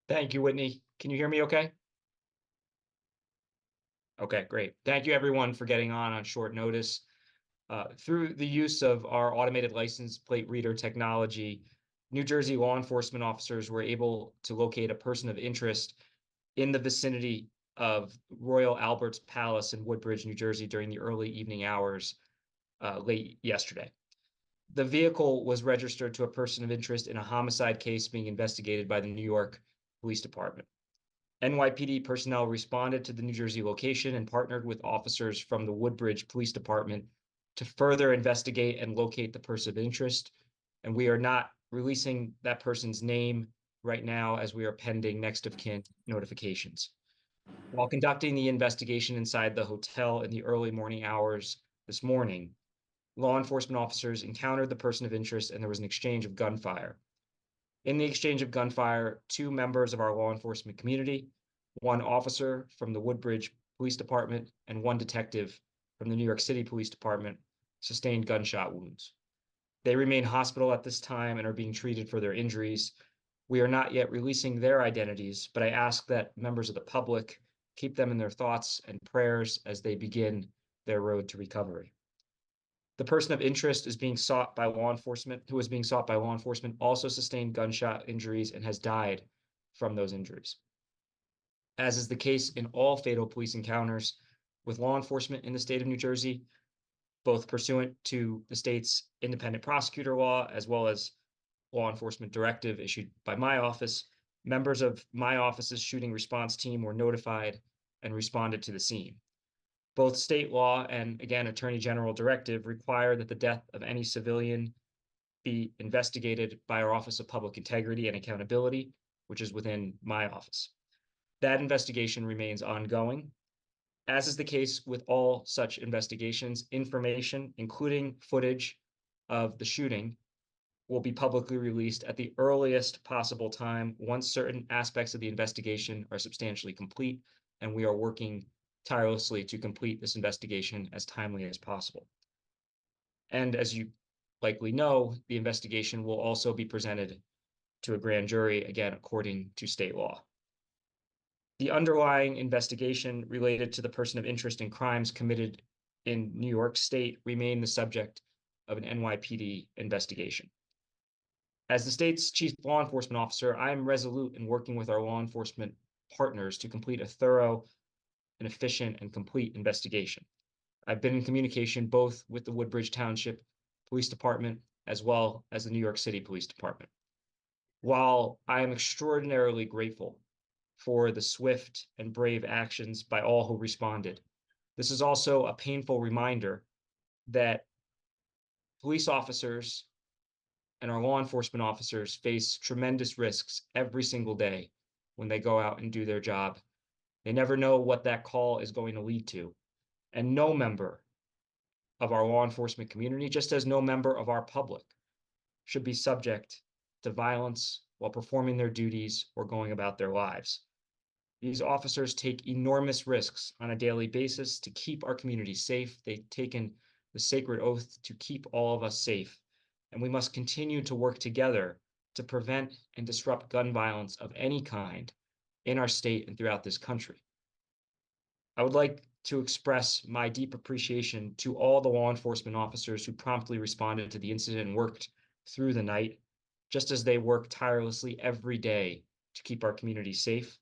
Thank you, Whitney. Can you hear me okay? Okay, great. Thank you everyone for getting on short notice. Through the use of our automated license plate reader technology, New Jersey law enforcement officers were able to locate a person of interest in the vicinity of Royal Albert's Palace in Woodbridge, New Jersey during the early evening hours late yesterday. The vehicle was registered to a person of interest in a homicide case being investigated by the New York Police Department. NYPD personnel responded to the New Jersey location and partnered with officers from the Woodbridge Police Department to further investigate and locate the person of interest. And we are not releasing that person's name right now as we are pending next of kin notifications. While conducting the investigation inside the hotel in the early morning hours this morning, law enforcement officers encountered the person of interest and there was an exchange of gunfire. In the exchange of gunfire, two members of our law enforcement community, one officer from the Woodbridge Police Department, and one detective from the New York City Police Department sustained gunshot wounds. They remain hospital at this time and are being treated for their injuries. We are not yet releasing their identities, but I ask that members of the public keep them in their thoughts and prayers as they begin their road to recovery. The person of interest is being sought by law enforcement, who is being sought by law enforcement, also sustained gunshot injuries and has died from those injuries. As is the case in all fatal police encounters with law enforcement in the state of New Jersey, both pursuant to the state's independent prosecutor law, as well as law enforcement directive issued by my office, members of my office's shooting response team were notified and responded to the scene. Both state law and, again, Attorney General directive require that the death of any civilian be investigated by our Office of Public Integrity and Accountability, which is within my office. That investigation remains ongoing. As is the case with all such investigations, information, including footage of the shooting, will be publicly released at the earliest possible time once certain aspects of the investigation are substantially complete, and we are working tirelessly to complete this investigation as timely as possible. And as you likely know, the investigation will also be presented to a grand jury, again, according to state law. The underlying investigation related to the person of interest in crimes committed in New York State remain the subject of an NYPD investigation. As the state's chief law enforcement officer, I am resolute in working with our law enforcement partners to complete a thorough, an efficient and complete investigation. I've been in communication both with the Woodbridge Township Police Department as well as the New York City Police Department. While I am extraordinarily grateful for the swift and brave actions by all who responded, this is also a painful reminder that police officers and our law enforcement officers face tremendous risks every single day when they go out and do their job. They never know what that call is going to lead to. And no member of our law enforcement community, just as no member of our public, should be subject to violence while performing their duties or going about their lives. These officers take enormous risks on a daily basis to keep our community safe. They've taken the sacred oath to keep all of us safe, and we must continue to work together to prevent and disrupt gun violence of any kind in our state and throughout this country. I would like to express my deep appreciation to all the law enforcement officers who promptly responded to the incident and worked through the night, just as they work tirelessly every day to keep our community safe.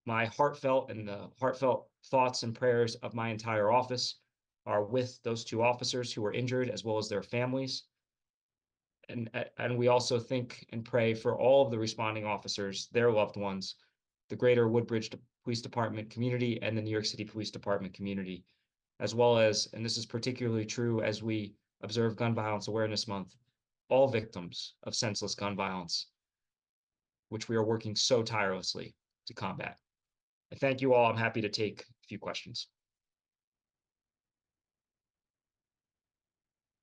My heartfelt and the heartfelt thoughts and prayers of my entire office are with those two officers who were injured, as well as their families. And we also think and pray for all of the responding officers, their loved ones, the greater Woodbridge Police Department community and the New York City Police Department community, as well as, and this is particularly true as we observe Gun Violence Awareness Month, all victims of senseless gun violence, which we are working so tirelessly to combat. I thank you all. I'm happy to take a few questions.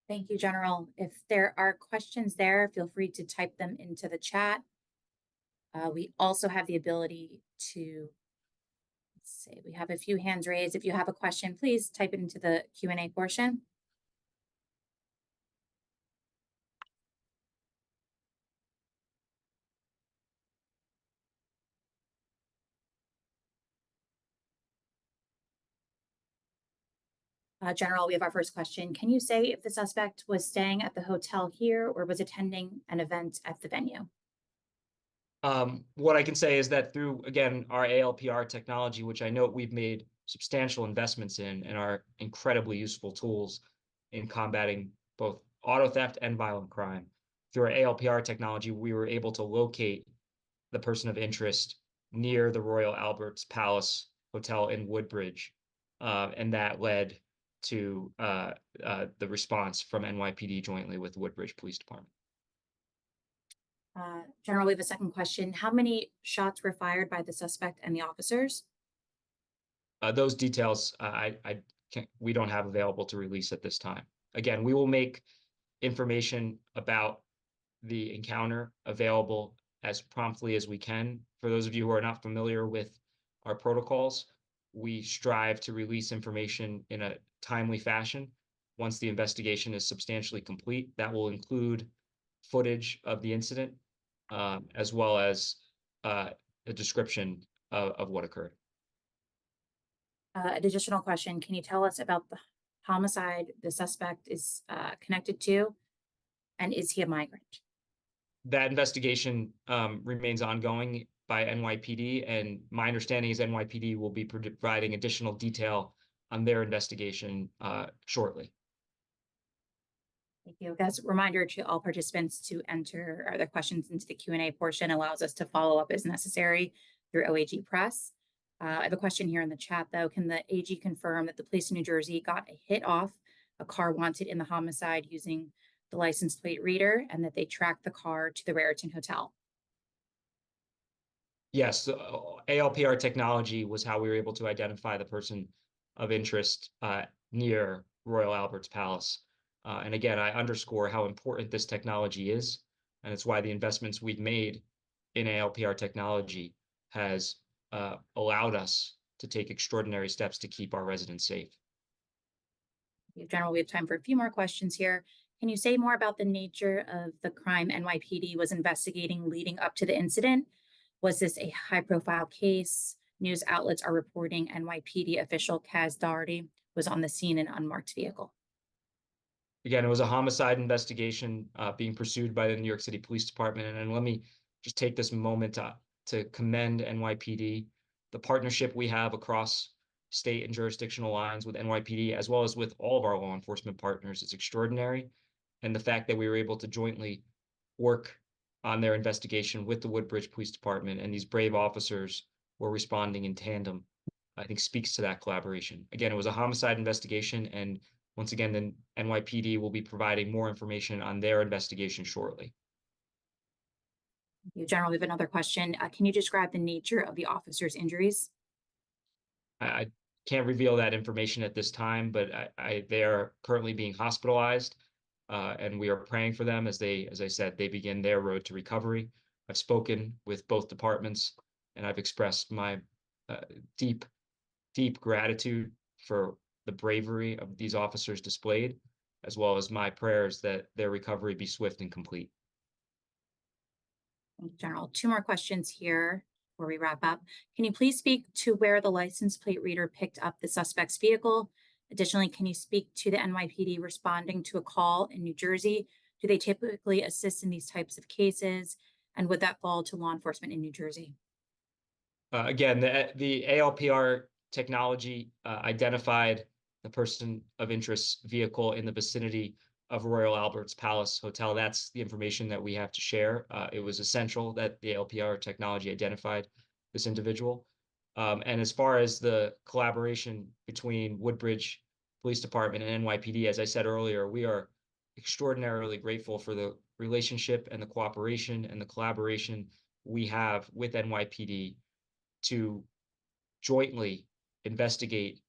Thank you, General. If there are questions there, feel free to type them into the chat. We also have the ability to, let's see, we have a few hands raised. If you have a question, please type it into the Q&A portion. General, we have our first question. Can you say if the suspect was staying at the hotel here or was attending an event at the venue? What I can say is that through, again, our ALPR technology, which I know we've made substantial investments in and are incredibly useful tools in combating both auto theft and violent crime. Through our ALPR technology, we were able to locate the person of interest near the Royal Albert's Palace Hotel in Woodbridge. And that led to the response from NYPD jointly with Woodbridge Police Department. General, we have a second question. How many shots were fired by the suspect and the officers? Those details we don't have available to release at this time. Again, we will make information about the encounter available as promptly as we can. For those of you who are not familiar with our protocols, we strive to release information in a timely fashion once the investigation is substantially complete. That will include footage of the incident, as well as a description of what occurred. An additional question. Can you tell us about the homicide the suspect is connected to? And is he a migrant? That investigation remains ongoing by NYPD, and my understanding is NYPD will be providing additional detail on their investigation shortly. Thank you. As a reminder to all participants to enter their questions into the Q&A portion allows us to follow up as necessary through OAG Press. I have a question here in the chat, though. Can the AG confirm that the police in New Jersey got a hit off a car wanted in the homicide using the license plate reader and that they tracked the car to the Raritan Hotel? Yes, ALPR technology was how we were able to identify the person of interest near Royal Albert's Palace. And again, I underscore how important this technology is, and it's why the investments we've made in ALPR technology has allowed us to take extraordinary steps to keep our residents safe. General, we have time for a few more questions here. Can you say more about the nature of the crime NYPD was investigating leading up to the incident? Was this a high-profile case? News outlets are reporting NYPD official Kaz Doherty was on the scene in an unmarked vehicle. Again, it was a homicide investigation being pursued by the New York City Police Department. And let me just take this moment to commend NYPD, the partnership we have across state and jurisdictional lines with NYPD, as well as with all of our law enforcement partners, is extraordinary. And the fact that we were able to jointly work on their investigation with the Woodbridge Police Department and these brave officers were responding in tandem, I think speaks to that collaboration. Again, it was a homicide investigation, and once again, the NYPD will be providing more information on their investigation shortly. Thank you. General, we have another question. Can you describe the nature of the officer's injuries? I can't reveal that information at this time, but they are currently being hospitalized, and we are praying for them as I said, they begin their road to recovery. I've spoken with both departments, and I've expressed my deep gratitude for the bravery of these officers displayed, as well as my prayers that their recovery be swift and complete. Thank you, General. Two more questions here before we wrap up. Can you please speak to where the license plate reader picked up the suspect's vehicle? Additionally, can you speak to the NYPD responding to a call in New Jersey? Do they typically assist in these types of cases? And would that fall to law enforcement in New Jersey? Again, the ALPR technology identified the person of interest vehicle in the vicinity of Royal Albert's Palace Hotel. That's the information that we have to share. It was essential that the ALPR technology identified this individual. And as far as the collaboration between Woodbridge Police Department and NYPD, as I said earlier, we are extraordinarily grateful for the relationship and the cooperation and the collaboration we have with NYPD to jointly investigate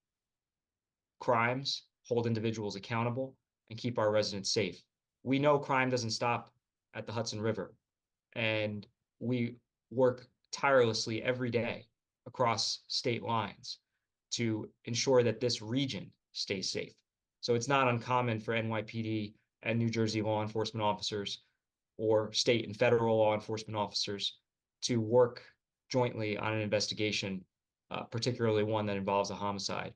crimes, hold individuals accountable, and keep our residents safe. We know crime doesn't stop at the Hudson River, and we work tirelessly every day across state lines to ensure that this region stays safe. So it's not uncommon for NYPD and New Jersey law enforcement officers or state and federal law enforcement officers to work jointly on an investigation, particularly one that involves a homicide.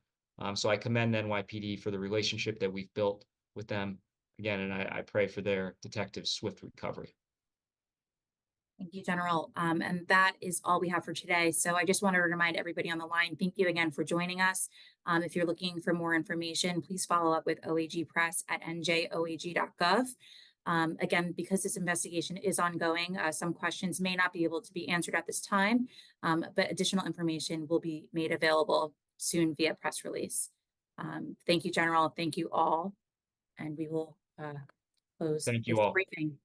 So I commend NYPD for the relationship that we've built with them again, and I pray for their detective's swift recovery. Thank you, General. And that is all we have for today. So I just want to remind everybody on the line, thank you again for joining us. If you're looking for more information, please follow up with OAG Press at njoag.gov. Again, because this investigation is ongoing, some questions may not be able to be answered at this time, but additional information will be made available soon via press release. Thank you, General. Thank you all. And we will close Thank this you all. briefing.